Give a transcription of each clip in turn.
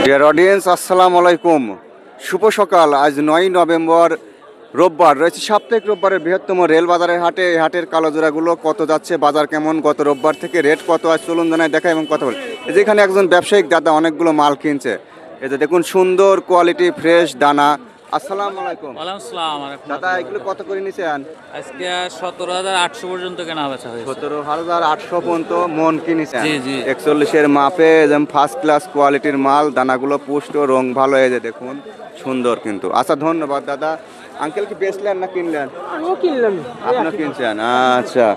Dear audience, আসসালামু আলাইকুম। শুভ সকাল। আজ 9 নভেম্বর রোববার, রয়েছে সাপ্তাহিক রোববারের বৃহত্তম রেল বাজারের হাটে। এই হাটের কালোজোড়াগুলো কত যাচ্ছে, বাজার কেমন, গত রোববার থেকে রেট কত, আজ চলুন জানাই দেখা এবং কথা বলি। যেখানে একজন ব্যবসায়িক দাদা অনেকগুলো মাল কিনছে। এই যে দেখুন, সুন্দর কোয়ালিটি ফ্রেশ দানা। আসসালামু আলাইকুম। ওয়ালাইকুম আসসালাম। দাদা, এগুলো কত করে নিছেন? আজকে 17,800 পর্যন্ত কেনা বেচা হয়েছে। 17,800 পর্যন্ত মন কিনেছেন। জি, জি। 41-এর মাপে, যেমন ফার্স্ট ক্লাস কোয়ালিটির মাল। দানাগুলো পুষ্ট, রং ভালো, এই যে দেখুন সুন্দর কিন্তু। আচ্ছা, ধন্যবাদ দাদা। আঙ্কেল কি বেচলেন না কিনলেন? আমিও কিনলাম। আপনি কিনছেন? আচ্ছা,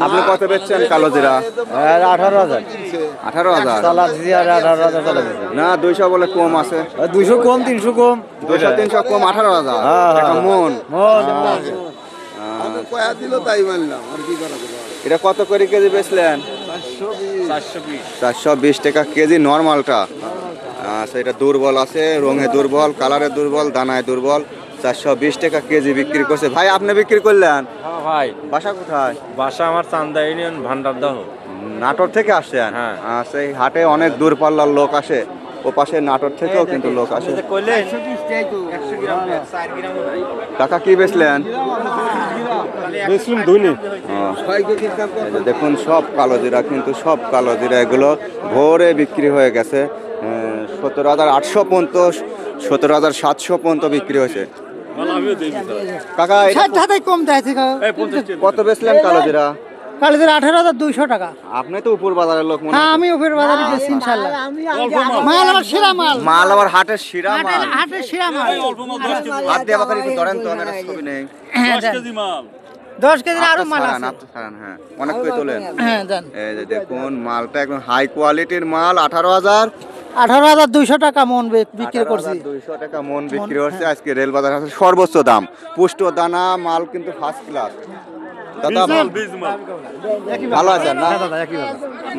আপনি কত বেচছেন কালো জিরা? 18,000 18,000 না, 200 বলে কম আছে। 200 কম, 300 কম, 200-300 কম, 18,000 এটা মন। এটা কত করে কেজি বেচলেন? 420 টাকা কেজি নর্মালটা। আচ্ছা, এটা দুর্বল আছে, রঙে দুর্বল, কালারে দুর্বল, দানায় দুর্বল। 420 টাকা কেজি বিক্রি করছে। ভাই, আপনি বিক্রি করলেন? হ্যাঁ ভাই, বাসা কোথায়? বাসা আমার চান্দা ইউনিয়ন ভান্ডারদহ। নাটোর থেকে আসছেন? হ্যাঁ। আচ্ছা, এই হাটে অনেক দূরপাল্লার লোক আসে। ও পাশে নাটোর থেকেও কিন্তু লোক আসে। টাকা কি বেচলেন? দেখুন, সব কালো জিরা কিন্তু, সব কালো জিরা। এগুলো ভোরে বিক্রি হয়ে গেছে। 17,800 পর্যন্ত, 17,700 পর্যন্ত বিক্রি হয়েছে। কাকা, কম দেয়। কত বেচলেন কালো জিরা? কালীদের 18,200 টাকা। আপনি তো উপর বাজারের লোক মনে হ্যাঁ, হয়। আমি উপর বাজারে বেশি ইনশাআল্লাহ। মাল আমার সেরা মাল। মাল আবার হাটের শিরা মাল। হাটের সেরা মাল। হাত দিয়ে বাকারি একটু ধরেন তো, আমার ছবি নেই। হ্যাঁ, 10 কেজির আরো মাল আছে। হ্যাঁ, অনেক করে তোলেন। হ্যাঁ, দেন। এই যে দেখুন, মালটা একদম হাই কোয়ালিটির মাল। 18,200 টাকা মন বিক্রি করছি। 18,200 টাকা মন বিক্রি হচ্ছে আজকে রেল বাজার হাটে সর্বোচ্চ দাম। পুষ্ট দানা মাল কিন্তু ফার্স্ট ক্লাস। দাদা, ভালো আছেন না?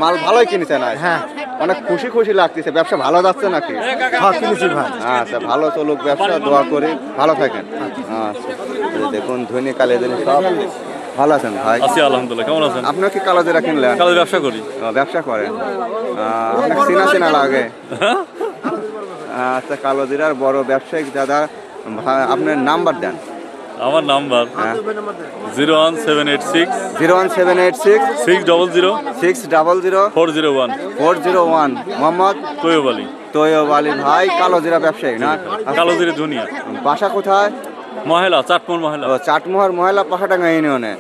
মাল ভালোই কিনেছেন আজ? হ্যাঁ, অনেক খুশি খুশি লাগতেছে। ব্যবসা ভালো যাচ্ছে নাকি? হ্যাঁ কিনেছি ভাই। আচ্ছা, ভালো চলুক ব্যবসা, দোয়া করি, ভালো থাকেন। আচ্ছা, এই যে দেখুন, ধনী কালে ধনী সব ভালো আছেন ভাই? আছি আলহামদুলিল্লাহ। কেমন আছেন? আপনার কি কালো জিরা কিনলেন? কালো ব্যবসা করি। ব্যবসা করেন? আপনাকে চেনা চেনা লাগে। আচ্ছা, কালো জিরার বড় ব্যবসায়িক দাদা। আপনার নাম্বার দেন। আমার নাম্বার 01786 01786 600 600 401 401। মোহাম্মদ তৈয়ব আলী। তৈয়ব আলী ভাই, কালো জিরা ব্যবসায়ী না? কালোজিরা দুনিয়া। বাসা কোথায়? মহিলা, চাটমোহর মহিলা। ও, চাটমোহর মহিলা, পাহাড়াঙ্গা ইউনিয়নে।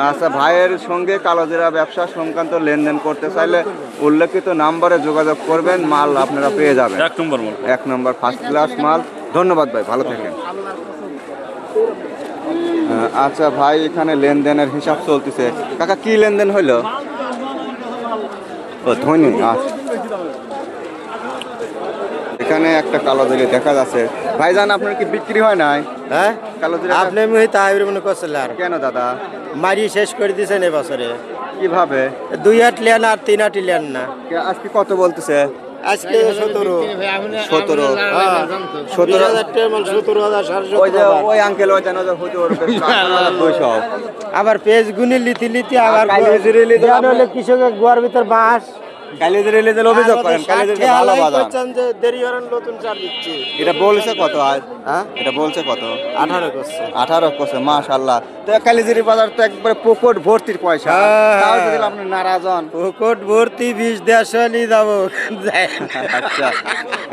আচ্ছা, ভাইয়ের সঙ্গে কালোজিরা ব্যবসা সংক্রান্ত লেনদেন করতে চাইলে উল্লেখিত নাম্বারে যোগাযোগ করবেন, মাল আপনারা পেয়ে যাবেন। 1 নম্বর মাল। 1 নম্বর ফার্স্ট ক্লাস মাল। ধন্যবাদ ভাই, ভালো থাকেন। আচ্ছা ভাই, এখানে লেনদেনের হিসাব চলতেছে। কাকা, কি লেনদেন হইল? ও, ধনী। আচ্ছা, এখানে একটা কালো জিরা দেখা যাচ্ছে। ভাইজান, আপনার কি বিক্রি হয় নাই? হ্যাঁ, কালো জিরা আপনি তাহির মনে করছিল আর কেন দাদা? মারি শেষ করে দিয়েছেন এবছরে। কিভাবে? 2 হাট লিয়ান আর 3 হাট লিয়ান না। আজকে কত বলতেছে? আজকে 17 17 17,000 টাকা মাল, 17,000 ওই যে ওই আঙ্কেল, ওই জানো যে হুজুর 200। আবার পেজ গুনি লিতি লিতি আবার কালিজিরা লিতে দেওয়ান হলে কৃষকের গোয়ার ভিতর বাঁশ। কালিজিরা লিতে অভিযোগ করেন। কালিজিরা ভালো বাজার। যে দেরি হরেন নতুন চার দিচ্ছি। এটা বলছে কত আজ? হ্যাঁ, এটা বলছে কত? 18 করছে। 18 করছে। মাশাআল্লাহ। তো কালিজিরি বাজার তো একবারে পকেট ভর্তির পয়সা। হ্যাঁ। তাও যদি আপনি নারাজ হন। পকেট ভর্তি 20-150 নিয়ে যাবো। আচ্ছা,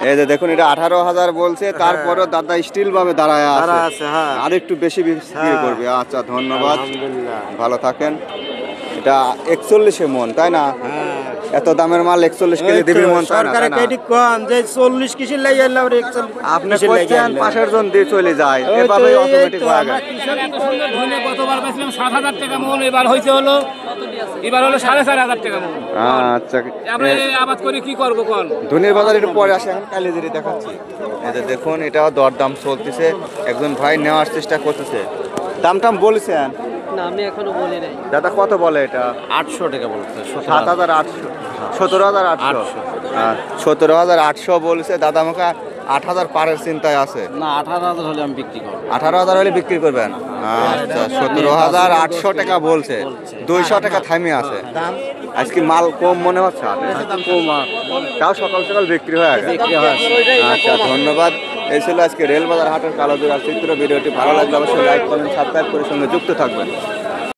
এই যে দেখুন, এটা 18,000 বলছে, তারপরও দাদা স্টিল ভাবে দাঁড়ায় তারা আছে। আছে, হ্যাঁ। আর একটু বেশি বিক্রি করবে। আচ্ছা, ধন্যবাদ, আলহামদুলিল্লাহ। ভালো থাকেন। এটা 41 মন, তাই না? এত দামের মাল 41 কেজি দিবি মন, তাই না? সরকারে কেডি কম যে 40 কিসি লাই আল্লাহ 41 আপনি কইছেন পাশের জন দিয়ে চলে যায়, এভাবে অটোমেটিক হয়ে গেছে। গতবার বেচলাম 7,000 টাকা মন, এবার হইছে হলো 4,500 টাকা মন। আচ্ছা, আমরা এই আবাদ করে কি করব কোন? ধনের বাজার একটু পরে আসে, এখন কালিজিরি দেখাচ্ছি। এই যে দেখুন, এটাও দরদাম চলতেছে। একজন ভাই নেওয়ার চেষ্টা করতেছে। দাম টাম বলেছেন? না, আমি এখনো বলি নাই। দাদা কত বলে এটা? 800 টাকা বলছে। 7,800 17,800 17,800 বলছে দাদা। আমাকে 8,000 পারের চিন্তায় আছে। না 18,000 হলে আমি বিক্রি করবো। 18,000 হলে বিক্রি করবেন। আচ্ছা 17,800 টাকা বলছে, 200 টাকা থামে আছে। আজকে মাল কম মনে হচ্ছে তাও সকাল সকাল বিক্রি হয়ে গেছে। আচ্ছা ধন্যবাদ। এই ছিল আজকে রেলবাজার হাটের কালোজোড়ার চিত্র। ভিডিওটি ভালো লাগলে অবশ্যই লাইক কমেন্ট সাবস্ক্রাইব করে সঙ্গে যুক্ত থাকবেন।